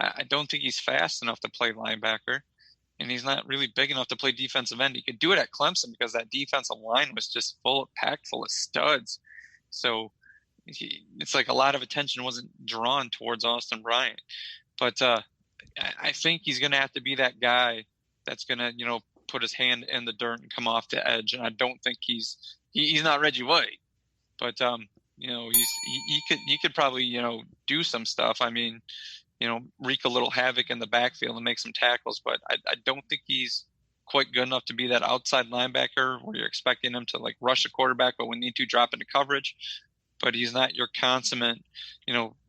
I don't think he's fast enough to play linebacker, and he's not really big enough to play defensive end. He could do it at Clemson because that defensive line was just packed full of studs. So it's like a lot of attention wasn't drawn towards Austin Bryant. But I think he's going to have to be that guy that's going to, put his hand in the dirt and come off the edge. And I don't think he's not Reggie White, but he could probably do some stuff. I mean, wreak a little havoc in the backfield and make some tackles. But I don't think he's quite good enough to be that outside linebacker where you're expecting him to like rush a quarterback, but when need to drop into coverage. But he's not your consummate,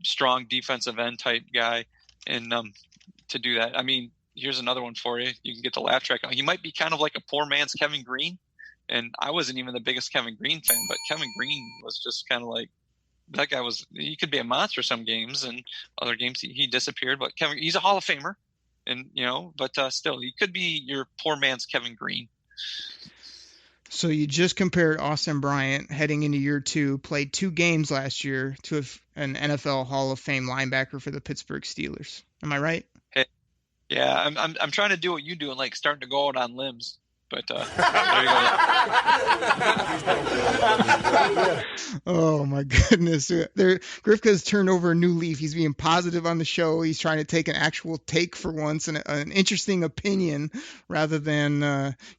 strong defensive end type guy. And to do that, I mean, here's another one for you. You can get the laugh track. He might be kind of like a poor man's Kevin Green. And I wasn't even the biggest Kevin Green fan, but Kevin Green was just kind of like, that guy he could be a monster some games, and other games he disappeared. But he's a Hall of Famer, and but still, he could be your poor man's Kevin Green. So you just compared Austin Bryant heading into year 2, played 2 games last year, to an NFL Hall of Fame linebacker for the Pittsburgh Steelers. Am I right? Hey, yeah, I'm trying to do what you do and like starting to go out on limbs. But there you go. Oh my goodness! Grifka's turned over a new leaf. He's being positive on the show. He's trying to take an actual take for once, and an interesting opinion, rather than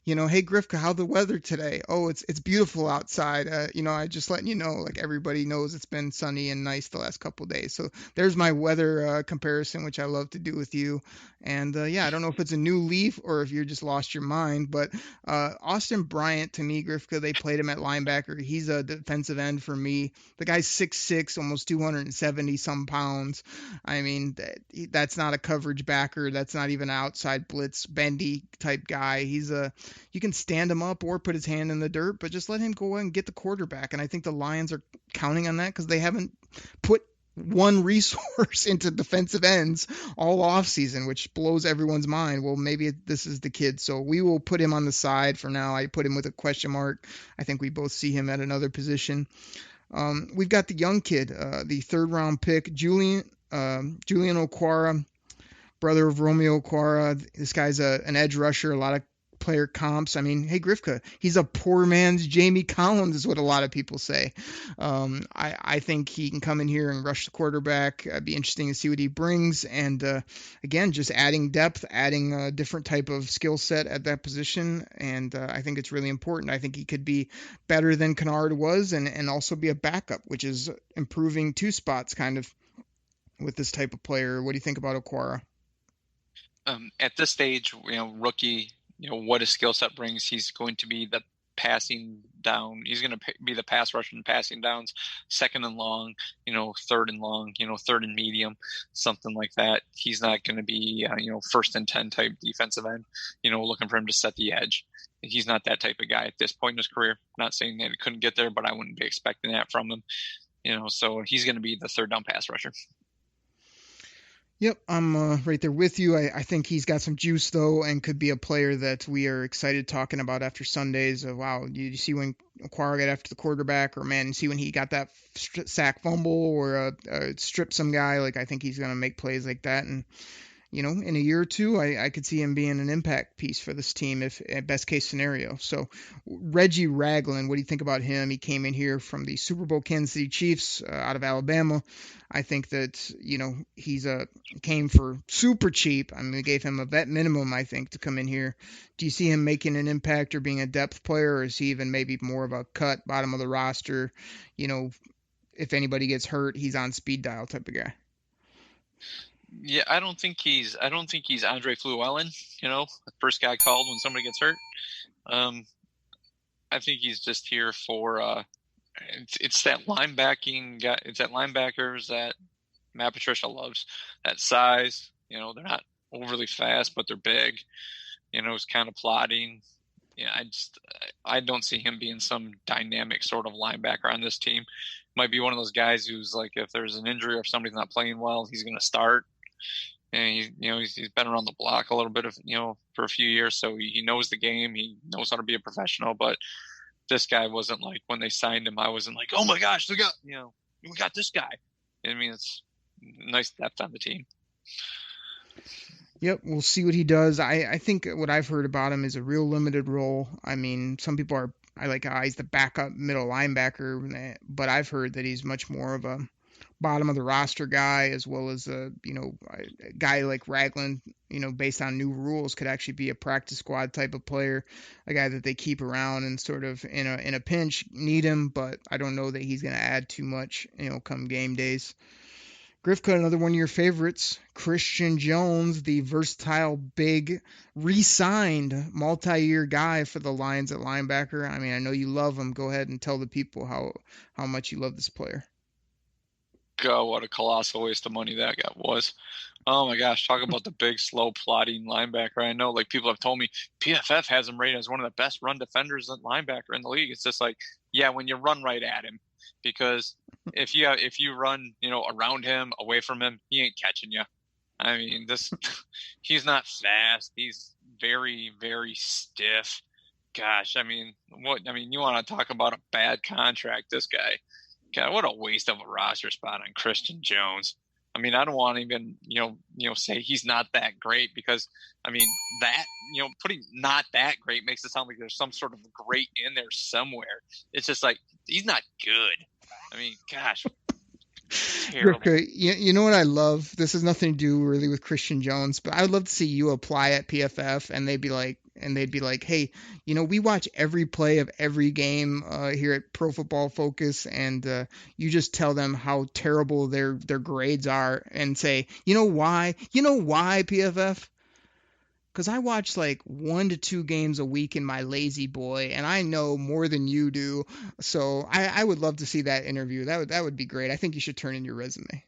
hey Grifka, how the weather today? Oh, it's beautiful outside. I just letting you know, like everybody knows, it's been sunny and nice the last couple of days. So there's my weather comparison, which I love to do with you. And I don't know if it's a new leaf or if you're just lost your mind, but Austin Bryant, to me, Grifka, they played him at linebacker. He's a defensive end for me. The guy's 6'6", almost 270 some pounds. I mean, that's not a coverage backer. That's not even an outside blitz bendy type guy. You can stand him up or put his hand in the dirt, but just let him go and get the quarterback. And I think the Lions are counting on that because they haven't put one resource into defensive ends all off season, which blows everyone's mind. Well, maybe this is the kid. So we will put him on the side for now. I put him with a question mark. I think we both see him at another position. We've got the young kid, the 3rd round pick, Julian Okwara, brother of Romeo Okwara. This guy's an edge rusher, a lot of player comps. I mean, hey Grifka, he's a poor man's Jamie Collins is what a lot of people say. I think he can come in here and rush the quarterback. It'd be interesting to see what he brings. And again, just adding depth, adding a different type of skill set at that position. And I think it's really important. I think he could be better than Kennard was, and also be a backup, which is improving 2 spots kind of with this type of player. What do you think about Okwara? At this stage, rookie, what his skill set brings, he's going to be the passing down. He's going to be the pass rusher and passing downs, 2nd and long, 3rd and long, 3rd and medium, something like that. He's not going to be, 1st and 10 type defensive end, looking for him to set the edge. He's not that type of guy at this point in his career. Not saying that he couldn't get there, but I wouldn't be expecting that from him. So he's going to be the 3rd down pass rusher. Yep, I'm right there with you. I think he's got some juice, though, and could be a player that we are excited talking about after Sundays. Wow, you see when Aquara got after the quarterback, or man, see when he got that sack fumble or strip some guy. Like, I think he's going to make plays like that. And in a year or two, I could see him being an impact piece for this team, if best case scenario. So Reggie Ragland, what do you think about him? He came in here from the Super Bowl Kansas City Chiefs out of Alabama. I think that, he's came for super cheap. I mean, we gave him a vet minimum, I think, to come in here. Do you see him making an impact or being a depth player, or is he even maybe more of a cut, bottom of the roster? If anybody gets hurt, he's on speed dial type of guy. Yeah, I don't think he's Andre Fluellen, the first guy called when somebody gets hurt. I think he's just here for it's that linebacking guy. It's that linebackers that Matt Patricia loves. That size, they're not overly fast, but they're big. It's kind of plotting. Yeah, I don't see him being some dynamic sort of linebacker on this team. Might be one of those guys who's like, if there's an injury or if somebody's not playing well, he's going to start. And he's been around the block a little bit for a few years, so he knows the game. He knows how to be a professional. But this guy wasn't like, when they signed him, I wasn't like, oh my gosh, we got this guy. I mean, it's nice depth on the team. Yep, we'll see what he does. I think what I've heard about him is a real limited role. I mean, some people he's the backup middle linebacker, but I've heard that he's much more of a bottom of the roster guy, as well as a guy like Ragland, based on new rules, could actually be a practice squad type of player, a guy that they keep around and sort of in a pinch need him, but I don't know that he's going to add too much, come game days. Grifka, another one of your favorites, Christian Jones, the versatile, big, re-signed, multi-year guy for the Lions at linebacker. I mean, I know you love him. Go ahead and tell the people how much you love this player. God, what a colossal waste of money that guy was. Oh my gosh, talk about the big, slow, plotting linebacker. I know, like, people have told me PFF has him rated as one of the best run defenders at linebacker in the league. It's just like, yeah, when you run right at him, because if you run, around him, away from him, he ain't catching you. I mean, he's not fast. He's very, very stiff. Gosh, I mean, you want to talk about a bad contract, this guy. God, what a waste of a roster spot on Christian Jones. I mean, I don't want to even, say he's not that great, because, I mean, that, putting not that great makes it sound like there's some sort of great in there somewhere. It's just like, he's not good. I mean, gosh. Terrible. Okay, you know what I love? This has nothing to do really with Christian Jones, but I would love to see you apply at PFF, and they'd be like, hey, we watch every play of every game here at Pro Football Focus, and you just tell them how terrible their grades are, and say, you know why, PFF? Because I watch like 1 to 2 games a week in my lazy boy, and I know more than you do. So I would love to see that interview. That would be great. I think you should turn in your resume.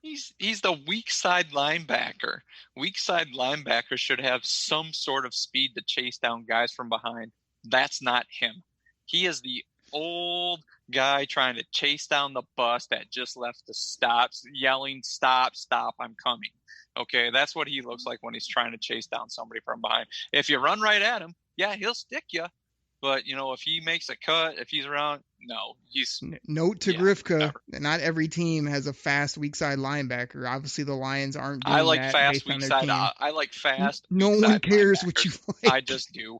He's the weak side linebacker. Weak side linebackers should have some sort of speed to chase down guys from behind. That's not him. He is the old guy trying to chase down the bus that just left the stops, yelling, stop, I'm coming. Okay, that's what he looks like when he's trying to chase down somebody from behind. If you run right at him, yeah, he'll stick you. But, if he makes a cut, if he's around, no. Note to Grifka, not every team has a fast weak side linebacker. Obviously, the Lions aren't doing I like that fast weak side. I like fast. No one cares what you like. I just do.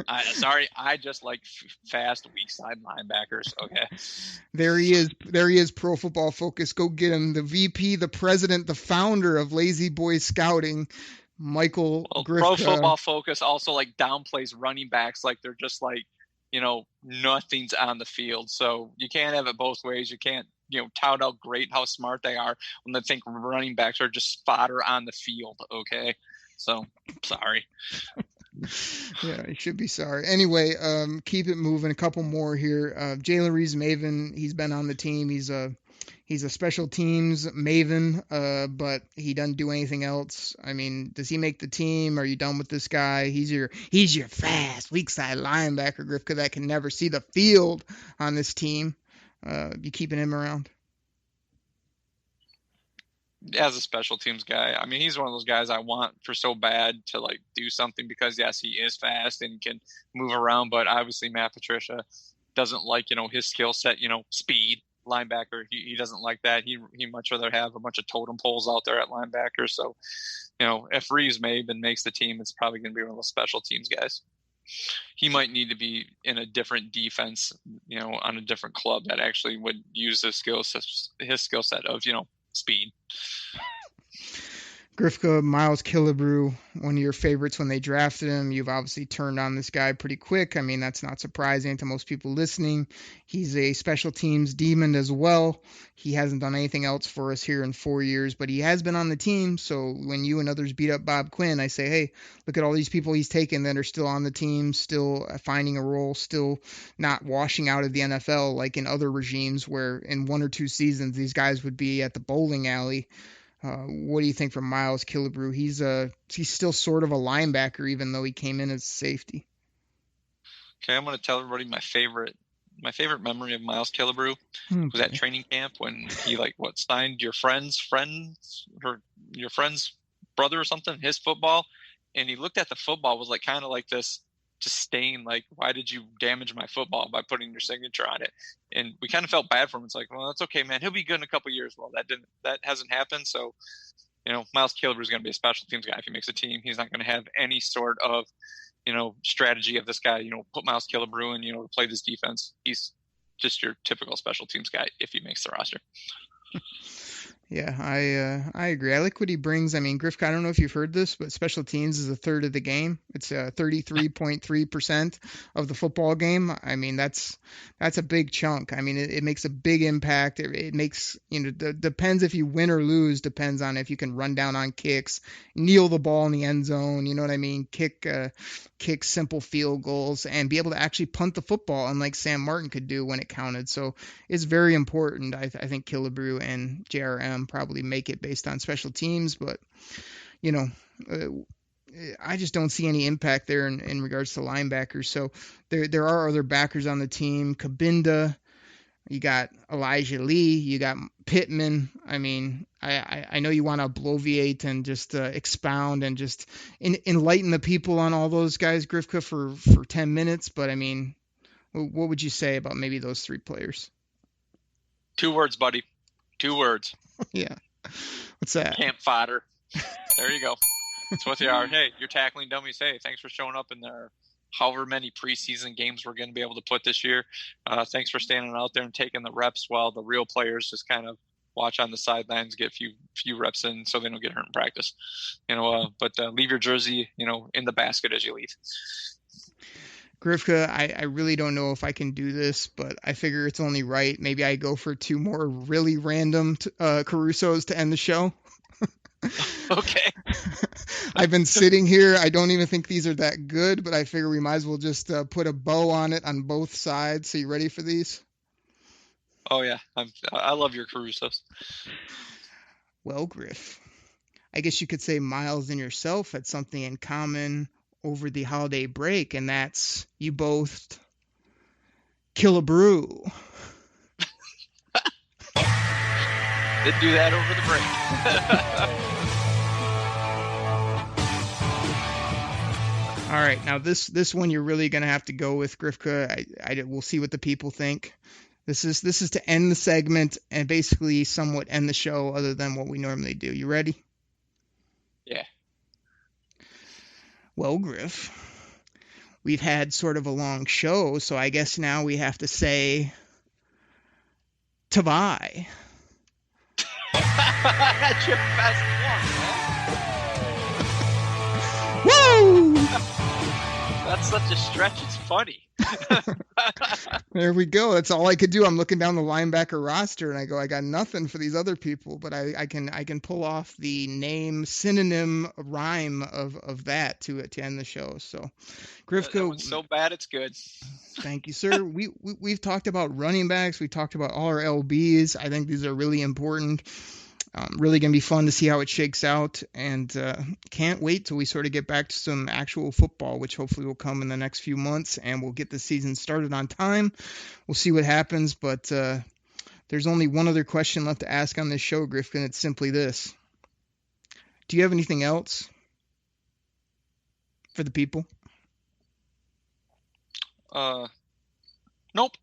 I just like fast weak side linebackers. Okay. There he is. Pro Football Focus. Go get him. The VP, the president, the founder of Lazy Boy Scouting. Michael Grifka. Pro Football Focus also like downplays running backs like they're just like, nothing's on the field. So you can't have it both ways. You can't, tout out great how smart they are when they think running backs are just fodder on the field. Okay. So sorry. Yeah, you should be sorry. Anyway, keep it moving. A couple more here. Jalen Reeves-Maven, he's been on the team. He's a special teams maven, but he doesn't do anything else. I mean, does he make the team? Are you done with this guy? He's your fast weak side linebacker, Grifka, that can never see the field on this team. You keeping him around? as a special teams guy, I mean, he's one of those guys I want for so bad to like do something because yes, he is fast and can move around, but obviously Matt Patricia doesn't like, his skill set, speed linebacker. He doesn't like that. He much rather have a bunch of totem poles out there at linebacker. So, if Reeves makes the team, it's probably going to be one of those special teams guys. He might need to be in a different defense, on a different club that actually would use his skill set of, speed. Grifka, Miles Killebrew, one of your favorites when they drafted him. You've obviously turned on this guy pretty quick. I mean, that's not surprising to most people listening. He's a special teams demon as well. He hasn't done anything else for us here in 4 years, but he has been on the team. So when you and others beat up Bob Quinn, I say, hey, look at all these people he's taken that are still on the team, still finding a role, still not washing out of the NFL like in other regimes where in 1 or 2 seasons these guys would be at the bowling alley. What do you think from Miles Killebrew? He's still sort of a linebacker, even though he came in as safety. Okay, I'm going to tell everybody my favorite memory of Miles Killebrew was at training camp when he signed your friend's brother or something, his football, and he looked at the football was kind of like this disdain, why did you damage my football by putting your signature on it? And we kind of felt bad for him. It's well, that's okay, man. He'll be good in a couple of years. Well, that hasn't happened. So, Miles Killebrew is going to be a special teams guy if he makes a team. He's not going to have any sort of, strategy of this guy, put Miles Killebrew in, to play this defense. He's just your typical special teams guy if he makes the roster. Yeah, I agree. I like what he brings. I mean, Grifka, I don't know if you've heard this, but special teams is a third of the game. It's 33.3% of the football game. I mean, that's a big chunk. I mean, it makes a big impact. It makes, depends if you win or lose, depends on if you can run down on kicks, kneel the ball in the end zone, you know what I mean? Kick simple field goals and be able to actually punt the football, unlike Sam Martin could do when it counted. So it's very important. I think Killebrew and JRM probably make it based on special teams, but I just don't see any impact there in regards to linebackers. So there are other backers on the team. Kabinda, you got Elijah Lee, you got Pittman. I mean, I know you want to bloviate and just expound and just enlighten the people on all those guys, Grifka, for 10 minutes. But I mean, what would you say about maybe those 3 players? 2 words, buddy. 2 words. Yeah. What's that? Camp fodder. There you go. That's what they are. Hey, you're tackling dummies. Hey, thanks for showing up in there. However many preseason games we're going to be able to put this year. Thanks for standing out there and taking the reps while the real players just kind of watch on the sidelines, get a few reps in so they don't get hurt in practice. But leave your jersey, in the basket as you leave. Grifka, I really don't know if I can do this, but I figure it's only right. Maybe I go for 2 more really random Carusos to end the show. Okay. I've been sitting here. I don't even think these are that good, but I figure we might as well just put a bow on it on both sides. So you ready for these? Oh, yeah. I love your Carusos. Well, Griff, I guess you could say Miles and yourself had something in common over the holiday break, and that's you both kill a brew. Didn't do that over the break. All right, now this one you're really gonna have to go with, Grifka. We'll see what the people think. This is to end the segment and basically somewhat end the show, other than what we normally do. You ready? Yeah. Well, Griff, we've had sort of a long show, so I guess now we have to say Tavai. That's your best one, man. Woo! That's such a stretch, it's funny. There we go. That's all I could do. I'm looking down the linebacker roster and I go, I got nothing for these other people, but I can pull off the name synonym rhyme of that to end the show. So Grifka, that one's so bad it's good. Thank you, sir. We've talked about running backs. We talked about all our LBs. I think these are really important. Really going to be fun to see how it shakes out, and can't wait till we sort of get back to some actual football, which hopefully will come in the next few months, and we'll get the season started on time. We'll see what happens, but there's only one other question left to ask on this show, Griffin. It's simply this. Do you have anything else for the people? Nope.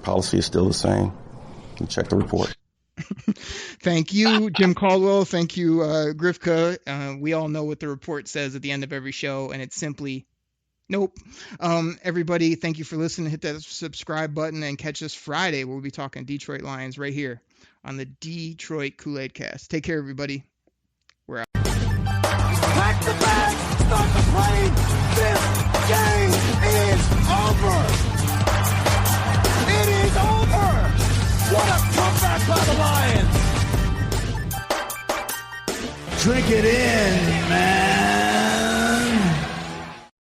Policy is still the same. You check the report. Thank you, Jim Caldwell. Thank you, Grifka. We all know what the report says at the end of every show, and it's simply nope. Everybody, thank you for listening. Hit that subscribe button and catch us Friday. We'll be talking Detroit Lions right here on the Detroit Koolaid Cast. Take care, everybody. We're out. Pack the bag, start the plane. This game is over. It is over. What a comeback by the Lions. Drink it in, man.